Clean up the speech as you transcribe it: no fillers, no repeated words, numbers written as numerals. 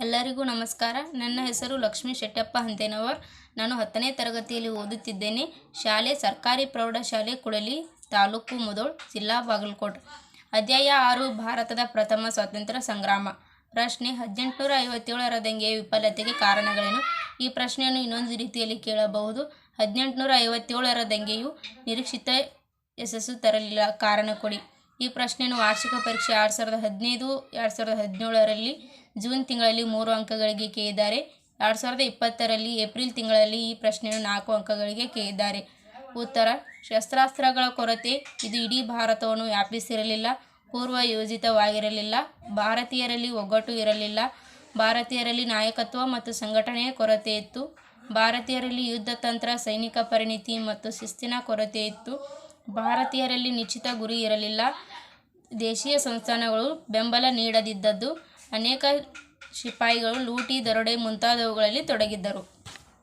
ಎಲ್ಲರಿಗೂ ನಮಸ್ಕಾರ. ನನ್ನ ಹೆಸರು ಲಕ್ಷ್ಮೀ ಶೆಟ್ಟಪ್ಪ ಹಂತೇನವರ್. ನಾನು 10ನೇ ತರಗತಿಯಲ್ಲಿ ಓದುತ್ತಿದ್ದೇನೆ. ಶಾಲೆ ಸರ್ಕಾರಿ ಪ್ರೌಢಶಾಲೆ ಕುಳಲಿ, ತಾಲೂಕು ಮುಧೋಳ್, ಜಿಲ್ಲಾ ಬಾಗಲಕೋಟೆ. ಅಧ್ಯಾಯ 6 ಭಾರತದ ಪ್ರಥಮ ಸ್ವಾತಂತ್ರ್ಯ ಸಂಗ್ರಾಮ. ಪ್ರಶ್ನೆ: 1857ರ ದಂಗೆಯ ವಿಫಲತೆಗೆ ಕಾರಣಗಳೇನು? ಈ ಪ್ರಶ್ನೆಯನ್ನು ಇನ್ನೊಂದು ರೀತಿಯಲ್ಲಿ ಕೇಳಬಹುದು. 1857ರ ದಂಗೆಯು ನಿರೀಕ್ಷಿತ ಯಶಸ್ಸು ತರಲಿಲ್ಲ, ಕಾರಣ ಕೊಡಿ. ಈ ಪ್ರಶ್ನೆಯನ್ನು ವಾರ್ಷಿಕ ಪರೀಕ್ಷೆ 2015-2017ರಲ್ಲಿ ಜೂನ್ ತಿಂಗಳಲ್ಲಿ 3 ಅಂಕಗಳಿಗೆ ಕೇಳಿದ್ದಾರೆ. 2020ರಲ್ಲಿ ಏಪ್ರಿಲ್ ತಿಂಗಳಲ್ಲಿ ಈ ಪ್ರಶ್ನೆಯನ್ನು 4 ಅಂಕಗಳಿಗೆ ಕೇಳಿದ್ದಾರೆ. ಉತ್ತರ: ಶಸ್ತ್ರಾಸ್ತ್ರಗಳ ಕೊರತೆ. ಇದು ಇಡೀ ಭಾರತವನ್ನು ವ್ಯಾಪಿಸಿರಲಿಲ್ಲ, ಪೂರ್ವ ಯೋಜಿತವಾಗಿರಲಿಲ್ಲ. ಭಾರತೀಯರಲ್ಲಿ ಒಗ್ಗಟ್ಟು ಇರಲಿಲ್ಲ. ಭಾರತೀಯರಲ್ಲಿ ನಾಯಕತ್ವ ಮತ್ತು ಸಂಘಟನೆಯ ಕೊರತೆ ಇತ್ತು. ಭಾರತೀಯರಲ್ಲಿ ಯುದ್ಧ ತಂತ್ರ, ಸೈನಿಕ ಪರಿಣಿತಿ ಮತ್ತು ಶಿಸ್ತಿನ ಕೊರತೆ ಇತ್ತು. ಭಾರತೀಯರಲ್ಲಿ ನಿಶ್ಚಿತ ಗುರಿ ಇರಲಿಲ್ಲ. ದೇಶೀಯ ಸಂಸ್ಥಾನಗಳು ಬೆಂಬಲ ನೀಡದಿದ್ದದ್ದು. ಅನೇಕ ಸಿಪಾಯಿಗಳು ಲೂಟಿ, ದರೋಡೆ ಮುಂತಾದವುಗಳಲ್ಲಿ ತೊಡಗಿದ್ದರು.